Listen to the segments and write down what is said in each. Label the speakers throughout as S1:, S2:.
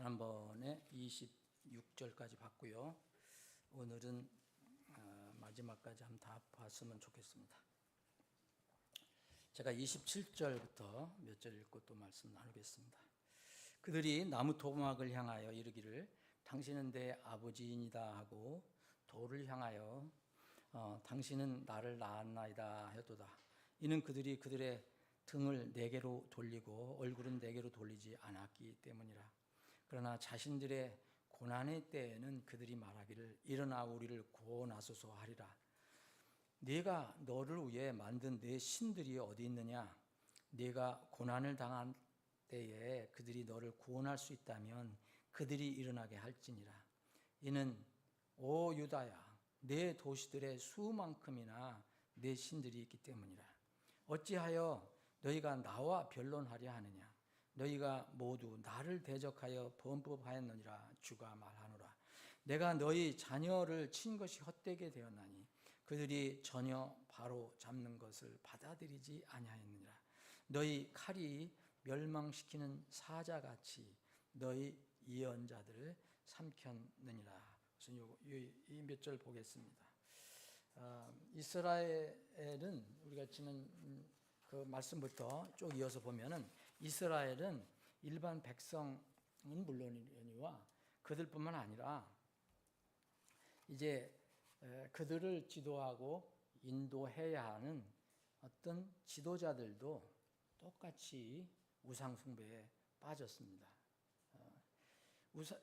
S1: 지난번에 26절까지 봤고요. 오늘은 마지막까지 한번 다 봤으면 좋겠습니다. 제가 27절부터 몇 절 읽고 또 말씀 나누겠습니다. 그들이 나무 토막을 향하여 이르기를 당신은 내 아버지이니다 하고 돌을 향하여 당신은 나를 낳았나이다 하였도다. 이는 그들이 그들의 등을 내게로 돌리고 얼굴은 내게로 돌리지 않았기 때문이라. 그러나 자신들의 고난의 때에는 그들이 말하기를 일어나 우리를 구원하소서 하리라. 네가 너를 위해 만든 내 신들이 어디 있느냐? 네가 고난을 당한 때에 그들이 너를 구원할 수 있다면 그들이 일어나게 할지니라. 이는 오 유다야, 내 도시들의 수만큼이나 내 신들이 있기 때문이라. 어찌하여 너희가 나와 변론하려 하느냐? 너희가 모두 나를 대적하여 범법하였느니라. 주가 말하노라. 내가 너희 자녀를 친 것이 헛되게 되었나니 그들이 전혀 바로 잡는 것을 받아들이지 아니하였느니라. 너희 칼이 멸망시키는 사자같이 너희 예언자들을 삼켰느니라. 이 몇 절 보겠습니다. 이스라엘은 우리가 지난 그 말씀부터 쭉 이어서 보면은 이스라엘은 일반 백성은 물론이니와 그들뿐만 아니라 이제 그들을 지도하고 인도해야 하는 어떤 지도자들도 똑같이 우상숭배에 빠졌습니다.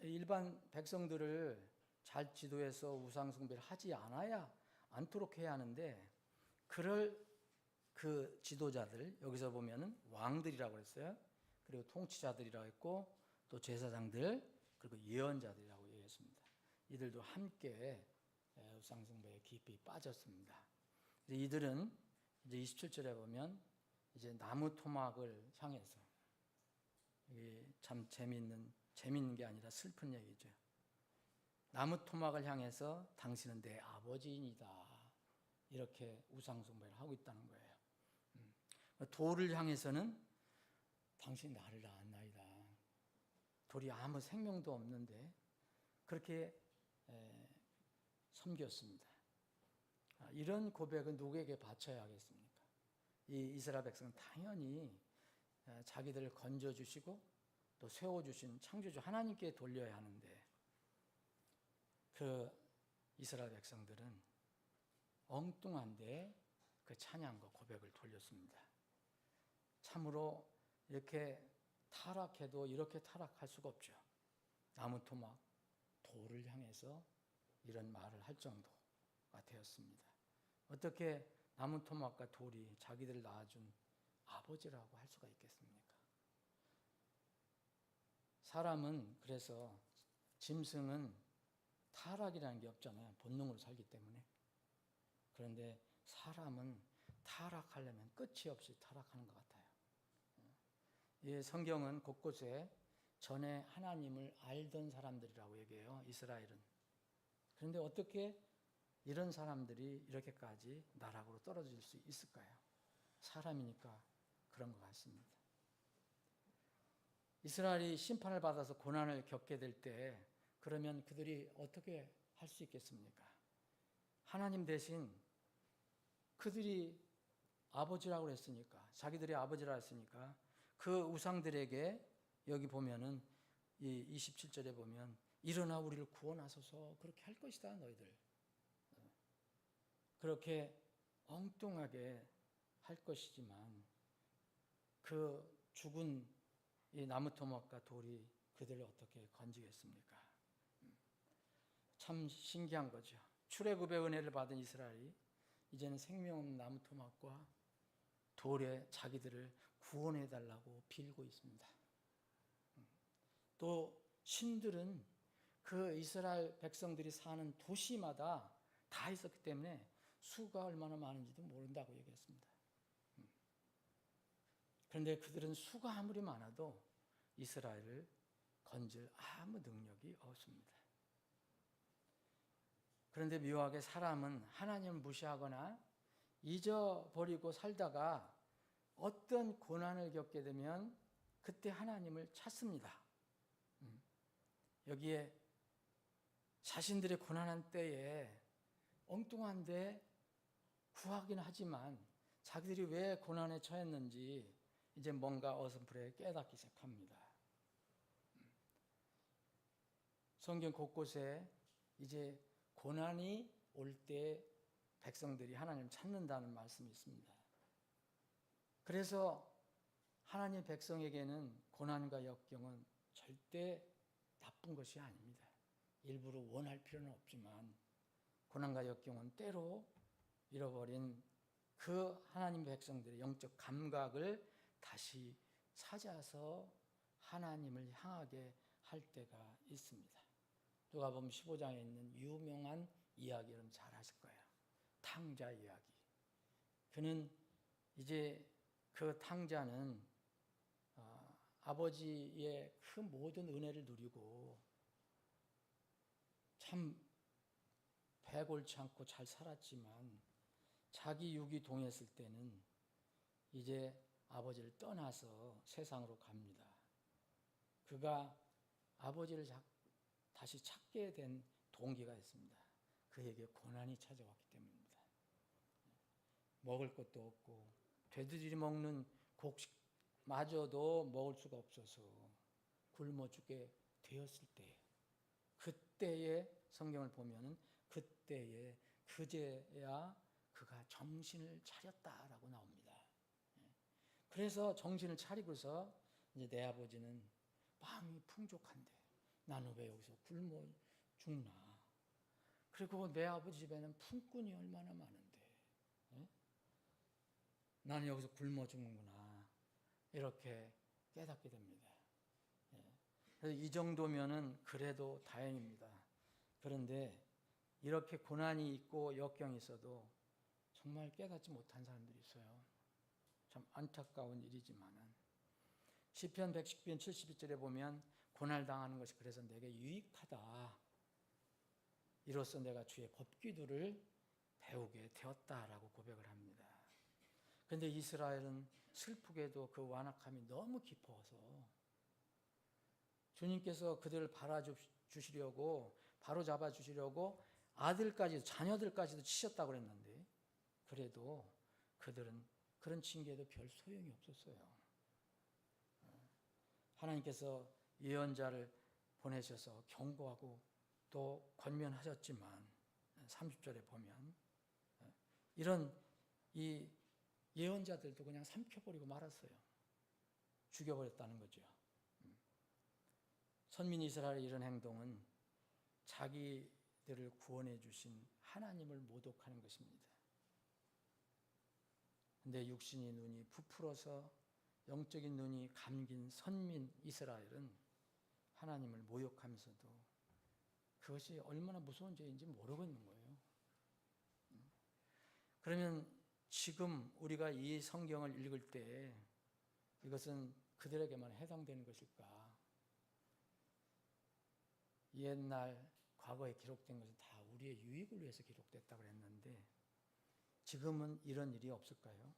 S1: 일반 백성들을 잘 지도해서 우상숭배를 하지 않도록 해야 하는데 그럴 그 지도자들, 여기서 보면은 왕들이라고 했어요. 그리고 통치자들이라고 했고 또 제사장들 그리고 예언자들이라고 얘기했습니다. 이들도 함께 우상숭배에 깊이 빠졌습니다. 이들은 이제 27절에 보면 이제 나무 토막을 향해서, 이게 참 재미있는 게 아니라 슬픈 얘기죠. 나무 토막을 향해서 당신은 내 아버지이니다, 이렇게 우상숭배를 하고 있다는 거예요. 돌을 향해서는 당신이 나를 낳았나이다. 돌이 아무 생명도 없는데 그렇게 섬겼습니다. 이런 고백은 누구에게 바쳐야 하겠습니까? 이 이스라엘 백성은 당연히 자기들을 건져주시고 또 세워주신 창조주 하나님께 돌려야 하는데 그 이스라엘 백성들은 엉뚱한데 그 찬양과 고백을 돌렸습니다. 참으로 이렇게 타락해도 이렇게 타락할 수가 없죠. 나무 토막, 돌을 향해서 이런 말을 할 정도가 되었습니다. 어떻게 나무 토막과 돌이 자기들을 낳아준 아버지라고 할 수가 있겠습니까? 사람은 그래서 짐승은 타락이라는 게 없잖아요. 본능으로 살기 때문에. 그런데 사람은 타락하려면 끝이 없이 타락하는 것 같아요. 이 성경은 곳곳에 전에 하나님을 알던 사람들이라고 얘기해요. 이스라엘은. 그런데 어떻게 이런 사람들이 이렇게까지 나락으로 떨어질 수 있을까요? 사람이니까 그런 것 같습니다. 이스라엘이 심판을 받아서 고난을 겪게 될 때 그러면 그들이 어떻게 할 수 있겠습니까? 하나님 대신 그들이 아버지라고 했으니까, 자기들이 아버지라고 했으니까 그 우상들에게 여기 보면은 이 27절에 보면 일어나 우리를 구원하소서 그렇게 할 것이다 너희들. 그렇게 엉뚱하게 할 것이지만 그 죽은 이 나무 토막과 돌이 그들을 어떻게 건지겠습니까? 참 신기한 거죠. 출애굽의 은혜를 받은 이스라엘이 이제는 생명 없는 나무 토막과 돌에 자기들을 구원해달라고 빌고 있습니다. 또 신들은 그 이스라엘 백성들이 사는 도시마다 다 있었기 때문에 수가 얼마나 많은지도 모른다고 얘기했습니다. 그런데 그들은 수가 아무리 많아도 이스라엘을 건질 아무 능력이 없습니다. 그런데 묘하게 사람은 하나님을 무시하거나 잊어버리고 살다가 어떤 고난을 겪게 되면 그때 하나님을 찾습니다. 여기에 자신들의 고난한 때에 엉뚱한데 구하긴 하지만 자기들이 왜 고난에 처했는지 이제 뭔가 어설프게 깨닫기 시작합니다. 성경 곳곳에 이제 고난이 올 때 백성들이 하나님을 찾는다는 말씀이 있습니다. 그래서 하나님 백성에게는 고난과 역경은 절대 나쁜 것이 아닙니다. 일부러 원할 필요는 없지만 고난과 역경은 때로 잃어버린 그 하나님 백성들의 영적 감각을 다시 찾아서 하나님을 향하게 할 때가 있습니다. 누가복음 15장에 있는 유명한 이야기 여러분 잘 아실 거예요. 탕자 이야기. 그는 이제 그 탕자는 아버지의 그 모든 은혜를 누리고 참 배골치 않고 잘 살았지만 자기 육이 동했을 때는 이제 아버지를 떠나서 세상으로 갑니다. 그가 아버지를 다시 찾게 된 동기가 있습니다. 그에게 고난이 찾아왔기 때문입니다. 먹을 것도 없고 돼지들이 먹는 곡식마저도 먹을 수가 없어서 굶어 죽게 되었을 때, 그때에 성경을 보면은 그때에 그제야 그가 정신을 차렸다라고 나옵니다. 그래서 정신을 차리고서 이제 내 아버지는 마음이 풍족한데 나는 왜 여기서 굶어 죽나? 그리고 내 아버지 집에는 품꾼이 얼마나 많은데 나는 여기서 굶어 죽는구나, 이렇게 깨닫게 됩니다. 그래서 이 정도면은 그래도 다행입니다. 그런데 이렇게 고난이 있고 역경이 있어도 정말 깨닫지 못한 사람들이 있어요. 참 안타까운 일이지만은 시편 110편 72절에 보면 고난을 당하는 것이 그래서 내게 유익하다. 이로써 내가 주의 법기도를 배우게 되었다라고 고백을 합니다. 그런데 이스라엘은 슬프게도 그 완악함이 너무 깊어서 주님께서 그들을 바라주시려고 바로잡아 주시려고 아들까지 자녀들까지도 치셨다고 그랬는데 그래도 그들은 그런 징계도 별 소용이 없었어요. 하나님께서 예언자를 보내셔서 경고하고 또 권면하셨지만 30절에 보면 이런 이 예언자들도 그냥 삼켜버리고 말았어요. 죽여버렸다는 거죠. 선민 이스라엘의 이런 행동은 자기들을 구원해 주신 하나님을 모독하는 것입니다. 근데 육신의 눈이 부풀어서 영적인 눈이 감긴 선민 이스라엘은 하나님을 모욕하면서도 그것이 얼마나 무서운 죄인지 모르고 있는 거예요. 그러면 지금 우리가 이 성경을 읽을 때 이것은 그들에게만 해당되는 것일까? 옛날 과거에 기록된 것은 다 우리의 유익을 위해서 기록됐다고 했는데 지금은 이런 일이 없을까요?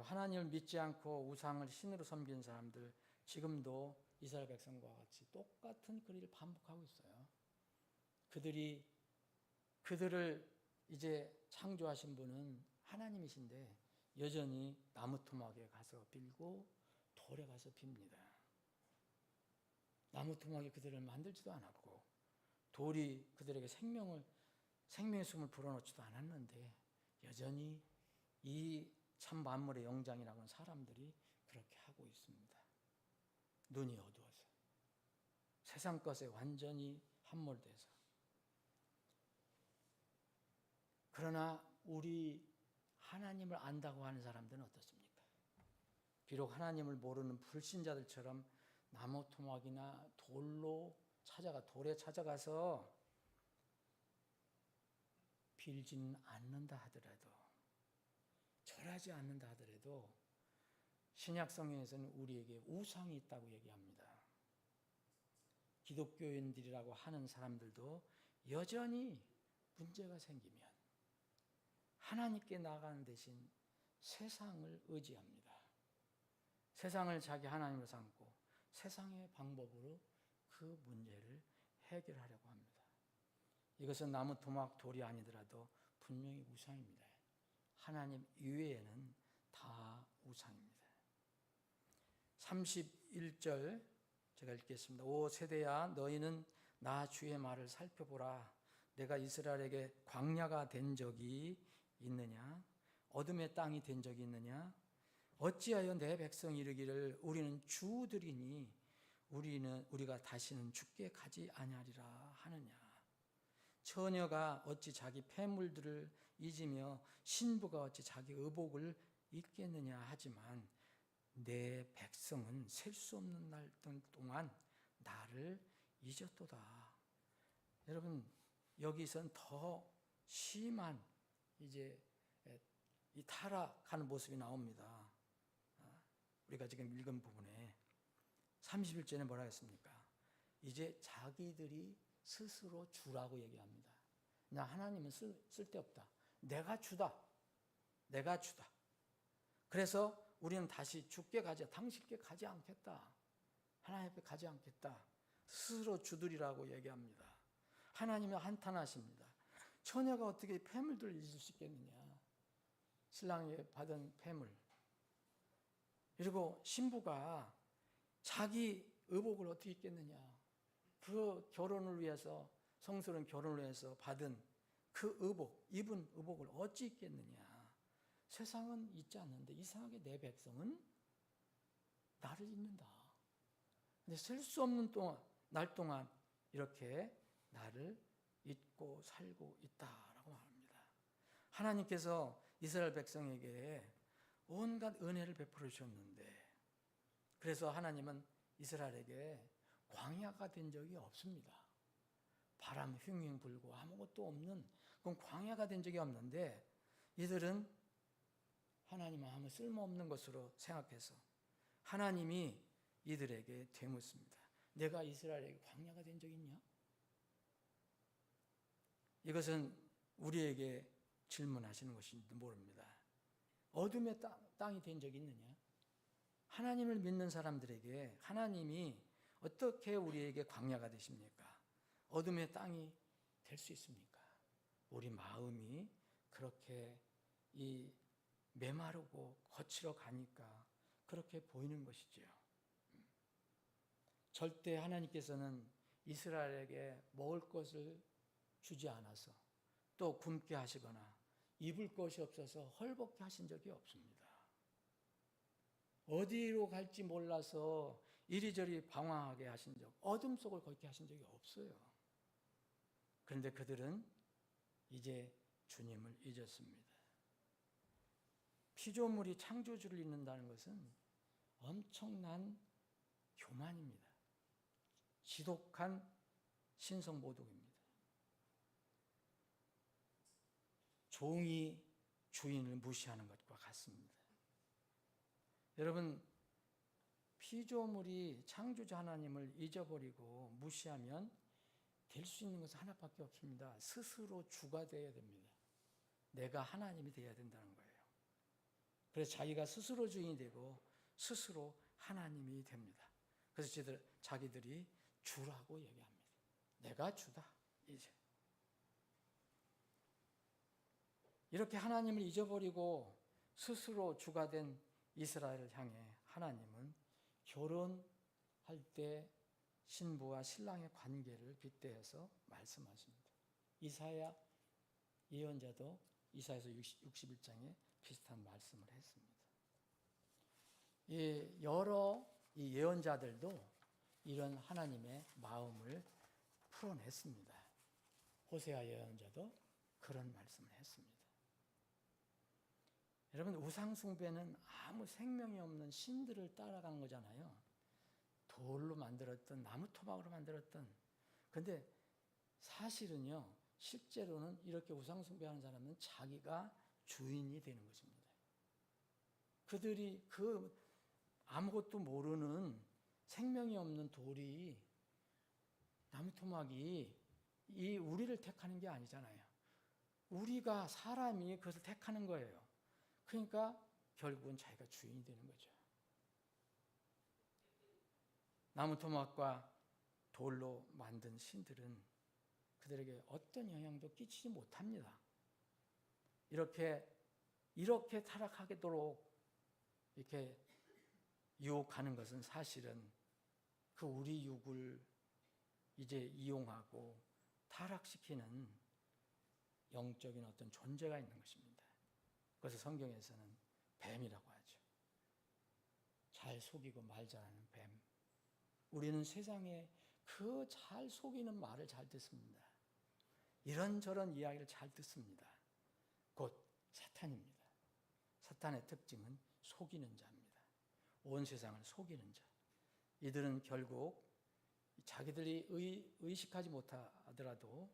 S1: 하나님을 믿지 않고 우상을 신으로 섬기는 사람들 지금도 이스라엘 백성과 같이 똑같은 그 일을 반복하고 있어요. 그들을 이제 창조하신 분은 하나님이신데 여전히 나무 토막에 가서 빌고 돌에 가서 빕니다. 나무 토막이 그들을 만들지도 않았고 돌이 그들에게 생명의 숨을 불어넣지도 않았는데 여전히 이 참 만물의 영장이라고 하는 사람들이 그렇게 하고 있습니다. 눈이 어두워서 세상 것에 완전히 함몰돼서. 그러나 우리 하나님을 안다고 하는 사람들은 어떻습니까? 비록 하나님을 모르는 불신자들처럼 나무 토막이나 돌에 찾아가서 빌지는 않는다 하더라도, 절하지 않는다 하더라도 신약 성경에서는 우리에게 우상이 있다고 얘기합니다. 기독교인들이라고 하는 사람들도 여전히 문제가 생기면 하나님께 나가는 대신 세상을 의지합니다. 세상을 자기 하나님으로 삼고 세상의 방법으로 그 문제를 해결하려고 합니다. 이것은 나무 토막 돌이 아니더라도 분명히 우상입니다. 하나님 이외에는 다 우상입니다. 31절 제가 읽겠습니다. 오 세대야, 너희는 나 주의 말을 살펴보라. 내가 이스라엘에게 광야가 된 적이 있느냐? 어둠의 땅이 된 적이 있느냐? 어찌하여 내 백성이 이르기를 우리는 주들이니 우리가 다시는 죽게 가지 아니하리라 하느냐? 처녀가 어찌 자기 폐물들을 잊으며 신부가 어찌 자기 의복을 잊겠느냐 하지만 내 백성은 셀 수 없는 날 동안 나를 잊었도다. 여러분, 여기선 더 심한 이제 이 타락하는 모습이 나옵니다. 우리가 지금 읽은 부분에 31절에 뭐라 했습니까? 이제 자기들이 스스로 주라고 얘기합니다. 나 하나님은 쓸데없다. 내가 주다. 내가 주다. 그래서 우리는 다시 주께 가지, 당신께 가지 않겠다. 하나님 앞에 가지 않겠다. 스스로 주들이라고 얘기합니다. 하나님은 한탄하십니다. 처녀가 어떻게 폐물들을 잊을 수 있겠느냐. 신랑이 받은 폐물. 그리고 신부가 자기 의복을 어떻게 입겠느냐. 그 결혼을 위해서, 성스러운 결혼을 위해서 받은 그 의복, 입은 의복을 어찌 입겠느냐. 세상은 잊지 않는데 이상하게 내 백성은 나를 잊는다. 근데 셀 수 없는 날 동안 이렇게 나를 잊고 살고 있다라고 말합니다. 하나님께서 이스라엘 백성에게 온갖 은혜를 베풀어 주셨는데, 그래서 하나님은 이스라엘에게 광야가 된 적이 없습니다. 바람 흉흉 불고 아무것도 없는 그건 광야가 된 적이 없는데, 이들은 하나님은 아무 쓸모없는 것으로 생각해서 하나님이 이들에게 되묻습니다. 내가 이스라엘에게 광야가 된 적이 있냐? 이것은 우리에게 질문하시는 것인지도 모릅니다. 어둠의 땅이 된 적이 있느냐? 하나님을 믿는 사람들에게 하나님이 어떻게 우리에게 광야가 되십니까? 어둠의 땅이 될 수 있습니까? 우리 마음이 그렇게 이 메마르고 거칠어 가니까 그렇게 보이는 것이지요. 절대 하나님께서는 이스라엘에게 먹을 것을 주지 않아서 또 굶게 하시거나 입을 것이 없어서 헐벗게 하신 적이 없습니다. 어디로 갈지 몰라서 이리저리 방황하게 하신 적, 어둠 속을 걷게 하신 적이 없어요. 그런데 그들은 이제 주님을 잊었습니다. 피조물이 창조주를 잊는다는 것은 엄청난 교만입니다. 지독한 신성모독입니다. 종이 주인을 무시하는 것과 같습니다. 여러분, 피조물이 창조주 하나님을 잊어버리고 무시하면 될 수 있는 것은 하나밖에 없습니다. 스스로 주가 되어야 됩니다. 내가 하나님이 되어야 된다는 거예요. 그래서 자기가 스스로 주인이 되고 스스로 하나님이 됩니다. 그래서 자기들이 주라고 얘기합니다. 내가 주다, 이제. 이렇게 하나님을 잊어버리고 스스로 주가 된 이스라엘을 향해 하나님은 결혼할 때 신부와 신랑의 관계를 빗대어서 말씀하십니다. 이사야 예언자도 이사야서 61장에 비슷한 말씀을 했습니다. 여러 예언자들도 이런 하나님의 마음을 풀어냈습니다. 호세아 예언자도 그런 말씀을 했습니다. 여러분, 우상 숭배는 아무 생명이 없는 신들을 따라간 거잖아요. 돌로 만들었던, 나무 토막으로 만들었던. 그런데 사실은요, 실제로는 이렇게 우상 숭배하는 사람은 자기가 주인이 되는 것입니다. 그들이 그 아무것도 모르는 생명이 없는 돌이, 나무 토막이 이 우리를 택하는 게 아니잖아요. 우리가 사람이 그것을 택하는 거예요. 그러니까 결국은 자기가 주인이 되는 거죠. 나무 토막과 돌로 만든 신들은 그들에게 어떤 영향도 끼치지 못합니다. 이렇게 타락하도록 이렇게 유혹하는 것은 사실은 그 우리 육을 이제 이용하고 타락시키는 영적인 어떤 존재가 있는 것입니다. 그래서 성경에서는 뱀이라고 하죠. 잘 속이고 말 잘하는 뱀. 우리는 세상에 그 잘 속이는 말을 잘 듣습니다. 이런저런 이야기를 잘 듣습니다. 곧 사탄입니다. 사탄의 특징은 속이는 자입니다. 온 세상을 속이는 자. 이들은 결국 자기들이 의식하지 못하더라도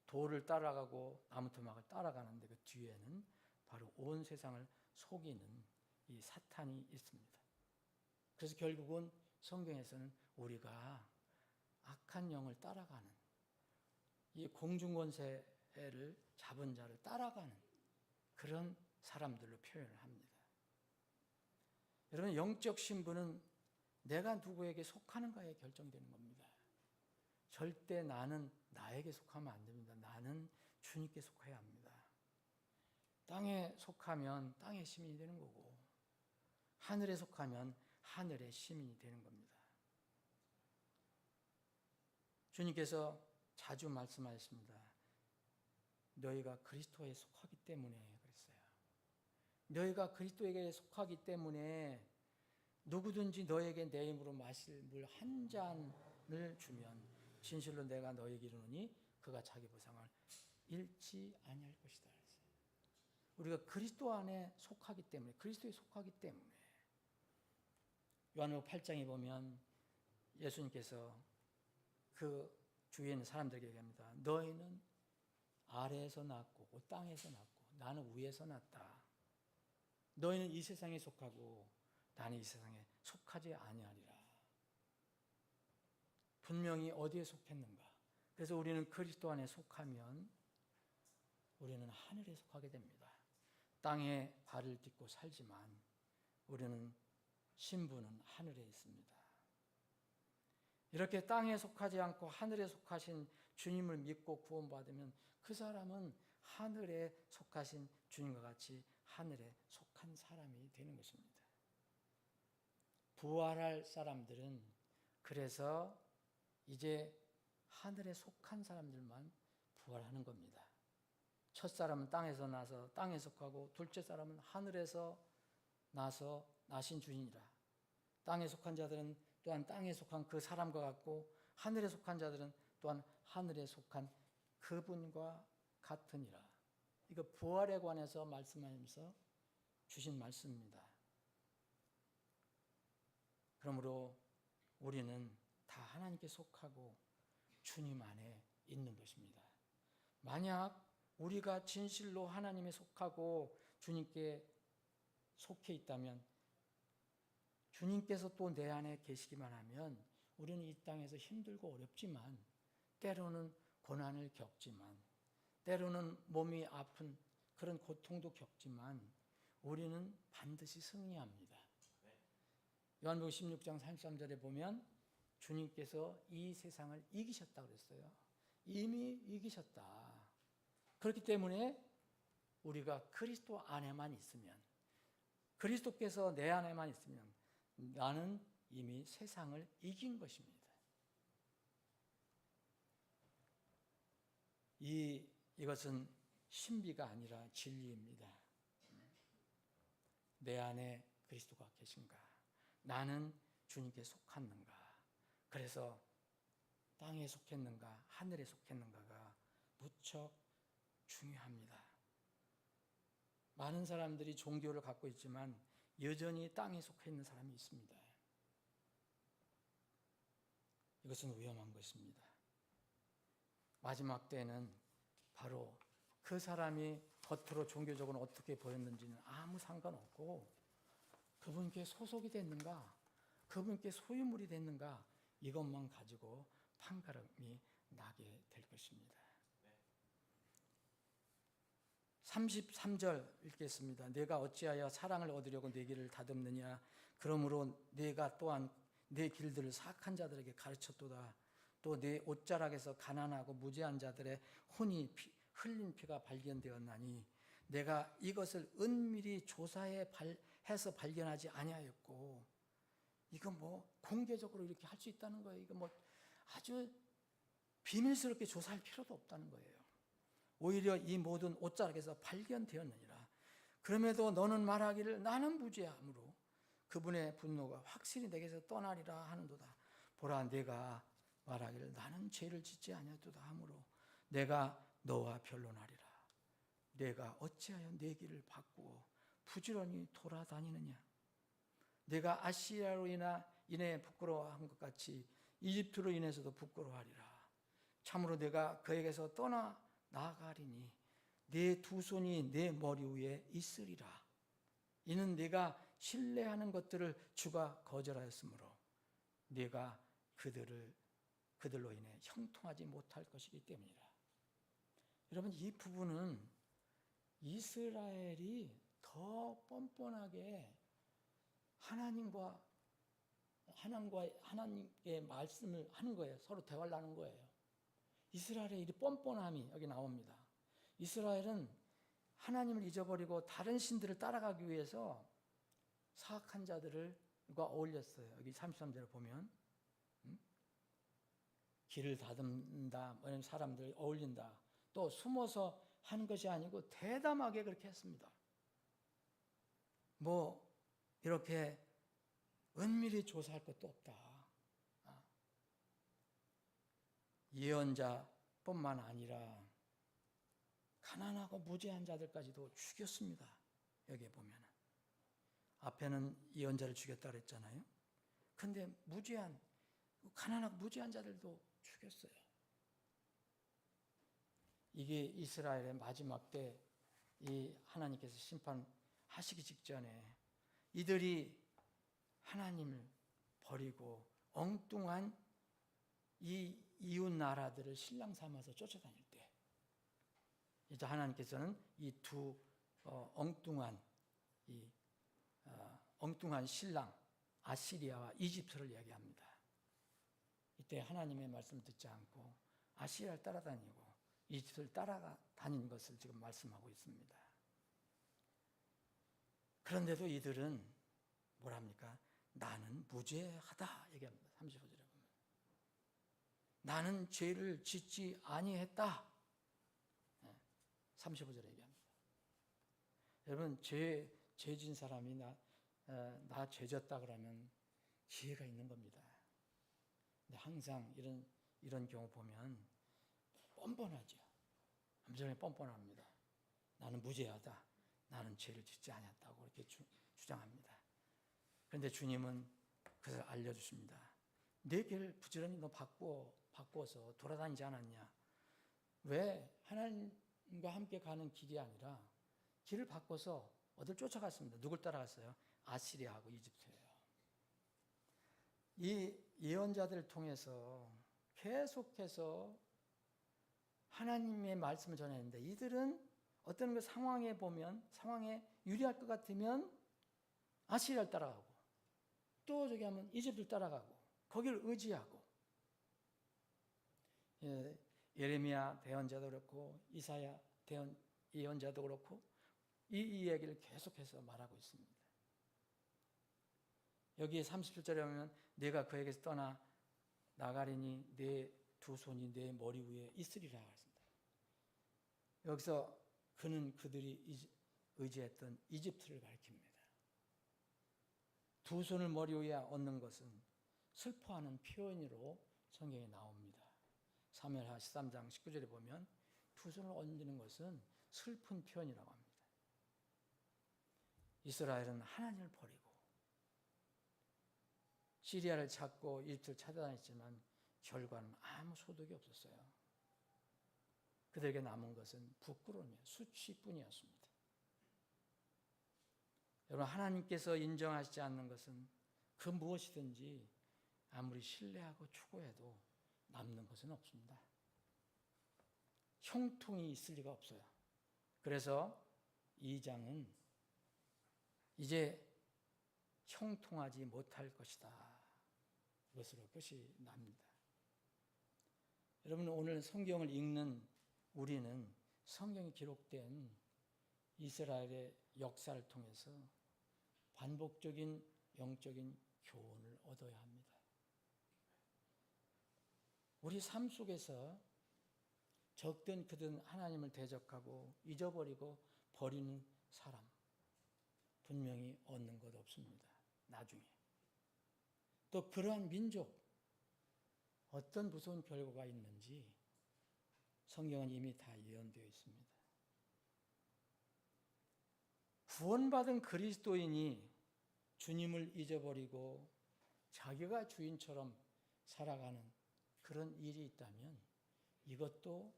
S1: 돌을 따라가고 나무토막을 따라가는데 그 뒤에는 바로 온 세상을 속이는 이 사탄이 있습니다. 그래서 결국은 성경에서는 우리가 악한 영을 따라가는 이 공중권세를 잡은 자를 따라가는 그런 사람들로 표현을 합니다. 여러분, 영적 신분은 내가 누구에게 속하는가에 결정되는 겁니다. 절대 나는 나에게 속하면 안 됩니다. 나는 주님께 속해야 합니다. 땅에 속하면 땅의 시민이 되는 거고, 하늘에 속하면 하늘의 시민이 되는 겁니다. 주님께서 자주 말씀하셨습니다. 너희가 그리스도에 속하기 때문에 그랬어요. 너희가 그리스도에게 속하기 때문에 누구든지 너에게 내 힘으로 마실 물 한 잔을 주면 진실로 내가 너에게 이르노니 그가 자기 보상을 잃지 아니할 것이다. 우리가 그리스도 안에 속하기 때문에, 그리스도에 속하기 때문에 요한복음 8장에 보면 예수님께서 그 주위에 있는 사람들에게 얘기합니다. 너희는 아래에서 났고 땅에서 났고 나는 위에서 났다. 너희는 이 세상에 속하고 나는 이 세상에 속하지 아니하리라. 분명히 어디에 속했는가? 그래서 우리는 그리스도 안에 속하면 우리는 하늘에 속하게 됩니다. 땅에 발을 딛고 살지만 우리는 신분은 하늘에 있습니다. 이렇게 땅에 속하지 않고 하늘에 속하신 주님을 믿고 구원받으면 그 사람은 하늘에 속하신 주님과 같이 하늘에 속한 사람이 되는 것입니다. 부활할 사람들은 그래서 이제 하늘에 속한 사람들만 부활하는 겁니다. 첫 사람은 땅에서 나서 땅에 속하고 둘째 사람은 하늘에서 나서 나신 주인이라. 땅에 속한 자들은 또한 땅에 속한 그 사람과 같고 하늘에 속한 자들은 또한 하늘에 속한 그분과 같으니라. 이거 부활에 관해서 말씀하면서 주신 말씀입니다. 그러므로 우리는 다 하나님께 속하고 주님 안에 있는 것입니다. 만약 우리가 진실로 하나님에 속하고 주님께 속해 있다면 주님께서 또 내 안에 계시기만 하면 우리는 이 땅에서 힘들고 어렵지만 때로는 고난을 겪지만 때로는 몸이 아픈 그런 고통도 겪지만 우리는 반드시 승리합니다. 요한복음 16장 33절에 보면 주님께서 이 세상을 이기셨다고 그랬어요. 이미 이기셨다. 그렇기 때문에 우리가 그리스도 안에만 있으면, 그리스도께서 내 안에만 있으면 나는 이미 세상을 이긴 것입니다. 이것은 신비가 아니라 진리입니다. 내 안에 그리스도가 계신가? 나는 주님께 속았는가? 그래서 땅에 속했는가? 하늘에 속했는가가 무척 중요합니다. 많은 사람들이 종교를 갖고 있지만 여전히 땅에 속해 있는 사람이 있습니다. 이것은 위험한 것입니다. 마지막 때는 바로 그 사람이 겉으로 종교적으로 어떻게 보였는지는 아무 상관없고 그분께 소속이 됐는가, 그분께 소유물이 됐는가 이것만 가지고 판가름이 나게 될 것입니다. 33절 읽겠습니다. 내가 어찌하여 사랑을 얻으려고 내 길을 다듬느냐? 그러므로 내가 또한 내 길들을 사악한 자들에게 가르쳤도다. 또 내 옷자락에서 가난하고 무죄한 자들의 혼이 흘린 피가 발견되었나니 내가 이것을 은밀히 해서 발견하지 아니하였고, 이거 뭐 공개적으로 이렇게 할 수 있다는 거예요. 이거 뭐 아주 비밀스럽게 조사할 필요도 없다는 거예요. 오히려 이 모든 옷자락에서 발견되었느니라. 그럼에도 너는 말하기를 나는 무죄함으로 그분의 분노가 확실히 내게서 떠나리라 하는도다. 보라, 내가 말하기를 나는 죄를 짓지 아니하도다 하므로 내가 너와 변론하리라. 내가 어찌하여 내 길을 바꾸어 부지런히 돌아다니느냐. 내가 아시리아로 인해 부끄러워한 것 같이 이집트로 인해서도 부끄러워하리라. 참으로 내가 그에게서 떠나 나가리니 내 두 손이 내 머리 위에 있으리라. 이는 내가 신뢰하는 것들을 주가 거절하였으므로 내가 그들로 인해 형통하지 못할 것이기 때문이라. 여러분, 이 부분은 이스라엘이 더 뻔뻔하게 하나님의 말씀을 하는 거예요. 서로 대화를 하는 거예요. 이스라엘의 이 뻔뻔함이 여기 나옵니다. 이스라엘은 하나님을 잊어버리고 다른 신들을 따라가기 위해서 사악한 자들과 어울렸어요. 여기 33절을 보면 길을 다듬는다, 사람들 어울린다. 또 숨어서 하는 것이 아니고 대담하게 그렇게 했습니다. 뭐 이렇게 은밀히 조사할 것도 없다. 예언자뿐만 아니라 가난하고 무죄한 자들까지도 죽였습니다. 여기에 보면 앞에는 예언자를 죽였다 그랬잖아요. 그런데 가난하고 무죄한 자들도 죽였어요. 이게 이스라엘의 마지막 때 이 하나님께서 심판하시기 직전에 이들이 하나님을 버리고 엉뚱한 이 이웃 나라들을 신랑 삼아서 쫓아다닐 때, 이제 하나님께서는 이 두 엉뚱한 신랑 아시리아와 이집트를 이야기합니다. 이때 하나님의 말씀 듣지 않고 아시리아를 따라다니고 이집트를 따라다닌 것을 지금 말씀하고 있습니다. 그런데도 이들은 뭐랍니까? 나는 무죄하다 얘기합니다. 35절에 보면 나는 죄를 짓지 아니했다. 35절에 얘기합니다. 여러분, 죄 지은 사람이 나 죄졌다 그러면 지혜가 있는 겁니다. 근데 항상 이런 경우 보면 뻔뻔하죠. 엄청나게 뻔뻔합니다. 나는 무죄하다. 나는 죄를 짓지 않았다고 이렇게 주장합니다. 그런데 주님은 그것을 알려주십니다. 내 길을 부지런히 너 바꾸어서 돌아다니지 않았냐? 왜 하나님과 함께 가는 길이 아니라 길을 바꿔서 어딜 쫓아갔습니다. 누굴 따라갔어요? 아시리아하고 이집트예요. 이 예언자들을 통해서 계속해서 하나님의 말씀을 전했는데 이들은 어떤 그 상황에 유리할 것 같으면 아시리아를 따라가고 또 저기 하면 이집트를 따라가고 거기를 의지하고, 예레미야 대언자도 그렇고 이사야 예언자도 그렇고 이 이야기를 계속해서 말하고 있습니다. 여기에 37절에 보면 내가 그에게서 떠나 나가리니 내 두 손이 내 머리 위에 있으리라 했습니다. 여기서 그들이 의지했던 이집트를 가리킵니다. 두 손을 머리 위에 얹는 것은 슬퍼하는 표현으로 성경에 나옵니다. 사무엘하 13장 19절에 보면 두 손을 얹는 것은 슬픈 표현이라고 합니다. 이스라엘은 하나님을 버리고 시리아를 찾고 이집트를 찾아다녔지만 결과는 아무 소득이 없었어요. 그들에게 남은 것은 부끄러움이요, 수치뿐이었습니다. 여러분, 하나님께서 인정하시지 않는 것은 그 무엇이든지 아무리 신뢰하고 추구해도 남는 것은 없습니다. 형통이 있을 리가 없어요. 그래서 이 장은 이제 형통하지 못할 것이다, 이것으로 끝이 납니다. 여러분, 오늘 성경을 읽는 우리는 성경에 기록된 이스라엘의 역사를 통해서 반복적인 영적인 교훈을 얻어야 합니다. 우리 삶 속에서 적든 크든 하나님을 대적하고 잊어버리고 버리는 사람 분명히 얻는 것 없습니다. 나중에. 또 그러한 민족 어떤 무서운 결과가 있는지 성경은 이미 다 예언되어 있습니다. 구원받은 그리스도인이 주님을 잊어버리고 자기가 주인처럼 살아가는 그런 일이 있다면 이것도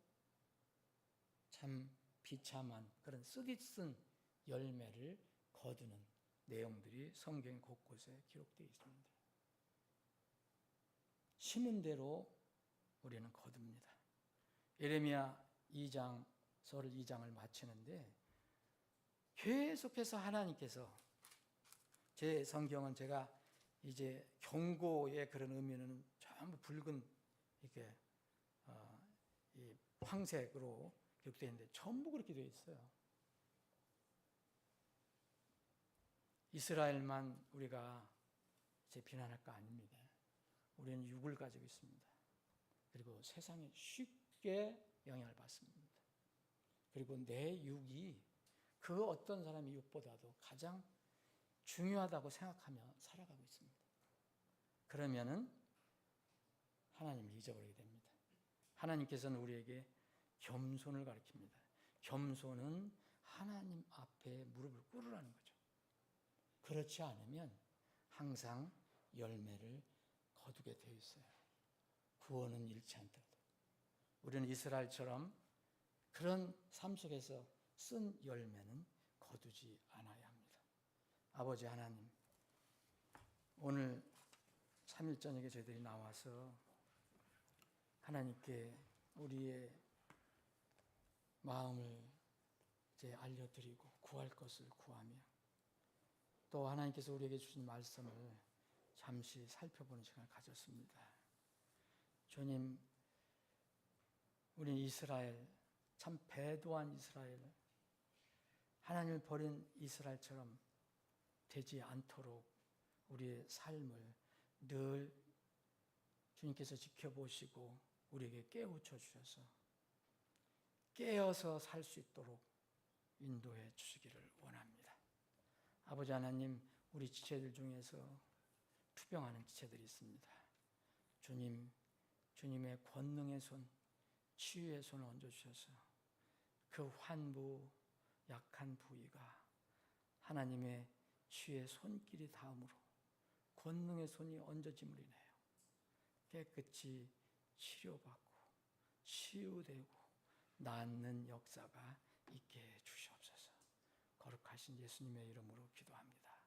S1: 참 비참한 그런 쓰디쓴 열매를 거두는 내용들이 성경 곳곳에 기록되어 있습니다. 심은 대로 우리는 거둡니다. 예레미야 2장서를 2장을 마치는데 계속해서 하나님께서, 제 성경은 제가 이제 경고의 그런 의미는 전부 붉은 이렇게 이 황색으로 기록되어 있는데 전부 그렇게 되어 있어요. 이스라엘만 우리가 이제 비난할 거 아닙니다. 우리는 육을 가지고 있습니다. 그리고 세상에 쉽게 영향을 받습니다. 그리고 내 육이 그 어떤 사람의 육보다도 가장 중요하다고 생각하며 살아가고 있습니다. 그러면은 하나님을 잊어버리게 됩니다. 하나님께서는 우리에게 겸손을 가르칩니다. 겸손은 하나님 앞에 무릎을 꿇으라는 거죠. 그렇지 않으면 항상 열매를 거두게 되어 있어요. 구원은 잃지 않더라도. 우리는 이스라엘처럼 그런 삶 속에서 쓴 열매는 거두지 않아야 합니다. 아버지 하나님, 오늘 3일 저녁에 저희들이 나와서 하나님께 우리의 마음을 이제 알려드리고 구할 것을 구하며 또 하나님께서 우리에게 주신 말씀을 잠시 살펴보는 시간을 가졌습니다. 주님, 우리 이스라엘, 참 배도한 이스라엘, 하나님을 버린 이스라엘처럼 되지 않도록 우리의 삶을 늘 주님께서 지켜보시고 우리에게 깨우쳐 주셔서 깨어서 살 수 있도록 인도해 주시기를 원합니다. 아버지 하나님, 우리 지체들 중에서 투병하는 지체들이 있습니다. 주님, 주님의 권능의 손, 치유의 손을 얹어주셔서 그 환부, 약한 부위가 하나님의 치유의 손길이 닿음으로 권능의 손이 얹어짐으로 인하여 깨끗이 치료받고 치유되고 낫는 역사가 있게 해 주시옵소서. 거룩하신 예수님의 이름으로 기도합니다.